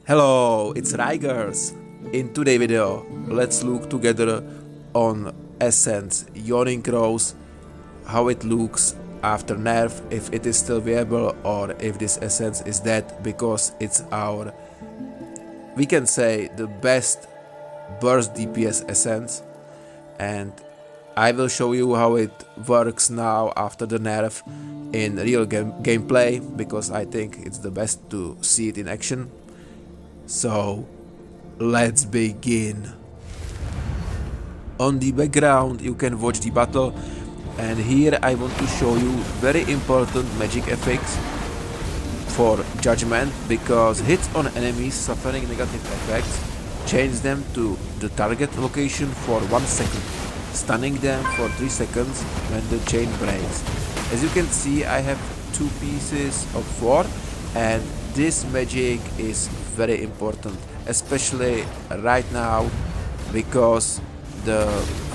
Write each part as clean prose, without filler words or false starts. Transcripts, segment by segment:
Hello, it's Rigers. In today's video, let's look together on Essence Yawning Crows, how it looks after nerf, if it is still viable or if this essence is dead, because it's our, we can say, the best burst DPS essence, and I will show you how it works now after the nerf in real gameplay, because I think it's the best to see it in action. So let's begin. On the background you can watch the battle, and here I want to show you very important magic effects for judgment, because hits on enemies suffering negative effects change them to the target location for 1 second, stunning them for 3 seconds when the chain breaks. As you can see, I have 2 pieces of 4, and this magic is very important, especially right now, because the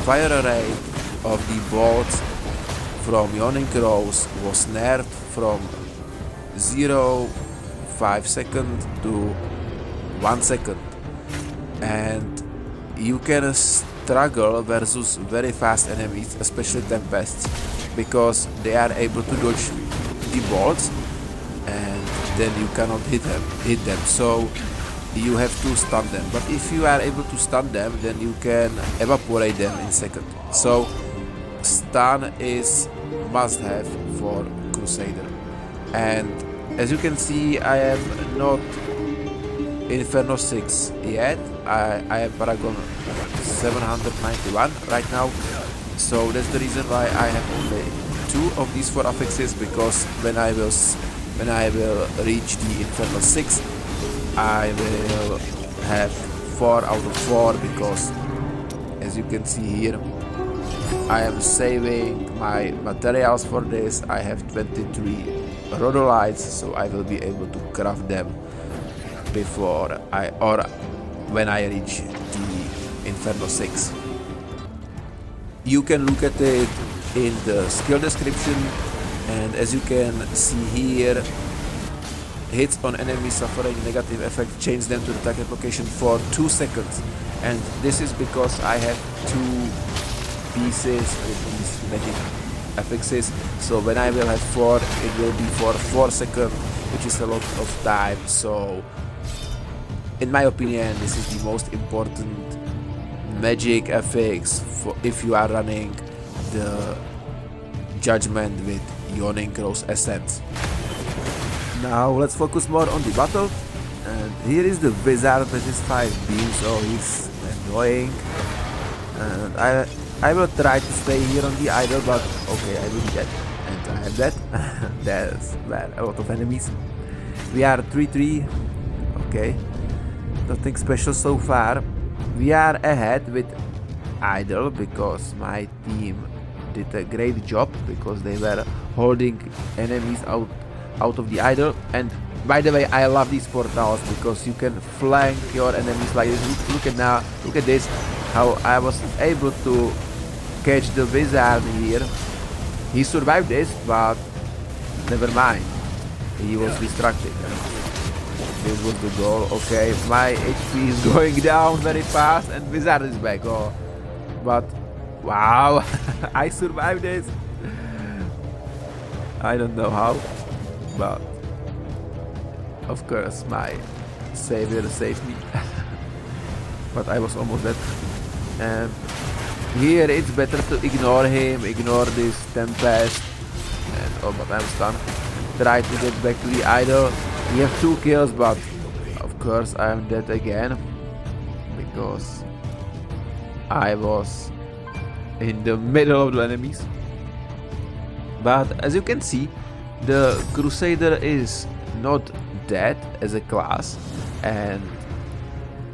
fire rate of the bolts from Yawning Crows was nerfed from 0.5 seconds to 1 second, and you can struggle versus very fast enemies, especially tempests, because they are able to dodge the bolts and then you cannot hit them, so you have to stun them. But if you are able to stun them, then you can evaporate them in second. So stun is must have for Crusader. And as you can see, I am not Inferno 6 yet. I am Paragon 791 right now, so that's the reason why I have only 2 of these 4 affixes, because when I will reach the Inferno 6, I will have 4 out of 4, because as you can see here, I am saving my materials for this. I have 23 rhodolites, so I will be able to craft them when I reach the Inferno 6. You can look at it in the skill description, and as you can see here, hits on enemies suffering negative effect change them to the target location for 2 seconds, and this is because I have 2 pieces with these magic affixes, so when I will have 4, it will be for 4 seconds, which is a lot of time. So in my opinion, this is the most important magic affix for if you are running the judgment with Yawning Crows essence. Now let's focus more on the battle, and here is the wizard with his 5 beams, so he's annoying, and I will try to stay here on the idol, but okay, I will be dead, and I am dead. There's a lot of enemies. We are 3-3, okay, nothing special so far. We are ahead with idol because my team did a great job, because they were holding enemies out of the idol. And by the way, I love these portals because you can flank your enemies like this. Look at this, how I was able to catch the wizard here. He survived this, but never mind, he was distracted. This was the goal. Okay, my HP is going down very fast, and wizard is back. Oh, but wow, I survived this. I don't know how, but of course my savior saved me. But I was almost dead, and here it's better to ignore him, ignore this tempest, and oh, but I'm stunned. Try to get back to the idol. We have 2 kills, but of course I am dead again, because I was in the middle of the enemies. But as you can see, the Crusader is not dead as a class, and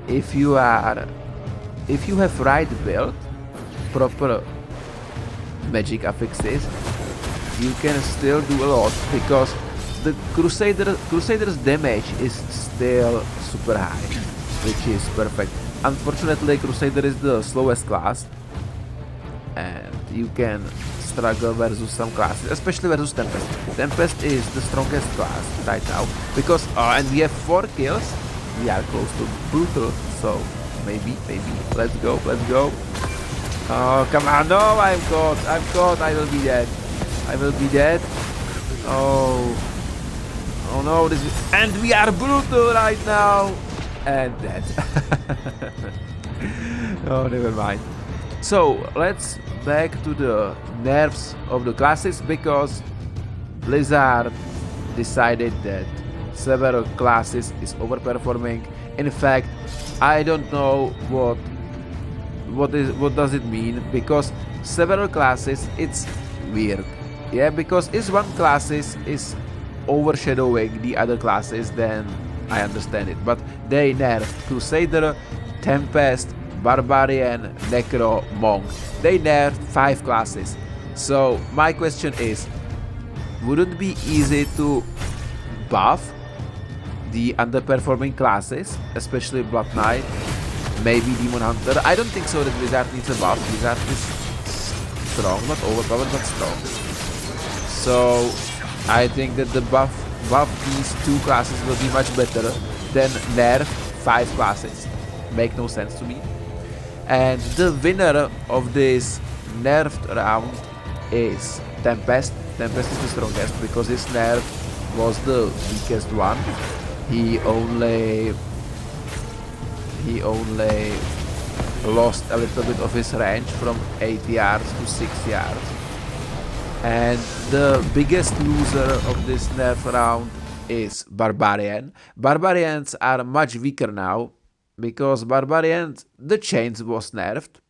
if you have right build, proper magic affixes, you can still do a lot, because the Crusader's damage is still super high, which is perfect. Unfortunately, Crusader is the slowest class, and you can struggle versus some classes, especially versus Tempest. Tempest is the strongest class right now, because and we have 4 kills we are close to brutal, so maybe, let's go. Oh, come on, no, I'm caught, I will be dead, oh no, and we are brutal right now, and dead. Oh, never mind. So, let's back to the nerfs of the classes, because Blizzard decided that several classes is overperforming. In fact, I don't know what does it mean, because several classes, it's weird. Yeah, because if one classes is overshadowing the other classes, then I understand it. But they nerfed Crusader, Tempest, Barbarian, Necro, Monk. They nerfed 5 classes. So my question is, would it be easy to buff the underperforming classes, especially Blood Knight, maybe Demon Hunter? I don't think so that Wizard needs a buff. Wizard is strong, not overpowered, but strong. So I think that the buff these 2 classes will be much better than nerf 5 classes. Make no sense to me. And the winner of this nerfed round is Tempest. Tempest is the strongest because his nerf was the weakest one. He only lost a little bit of his range from 8 yards to 6 yards. And the biggest loser of this nerf round is Barbarian. Barbarians are much weaker now, because Barbarians, the chains was nerfed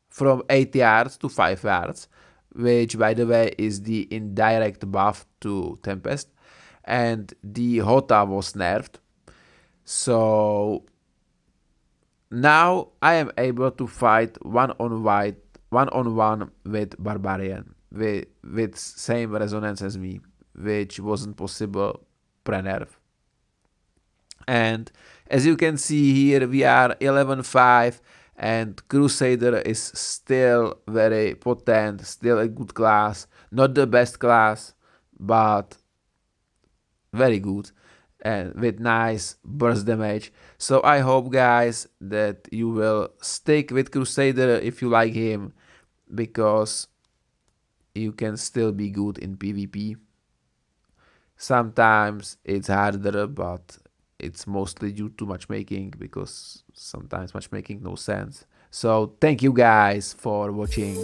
from 8 yards to 5 yards, which by the way is the indirect buff to Tempest, and the Hota was nerfed. So now I am able to fight one-on-one with Barbarian with same resonance as me, which wasn't possible pre-nerf. And as you can see here, we are 11-5, and Crusader is still very potent, still a good class. Not the best class, but very good and with nice burst damage. So I hope, guys, that you will stick with Crusader if you like him, because you can still be good in PvP. Sometimes it's harder, but it's mostly due to matchmaking, because sometimes matchmaking no sense. So thank you guys for watching.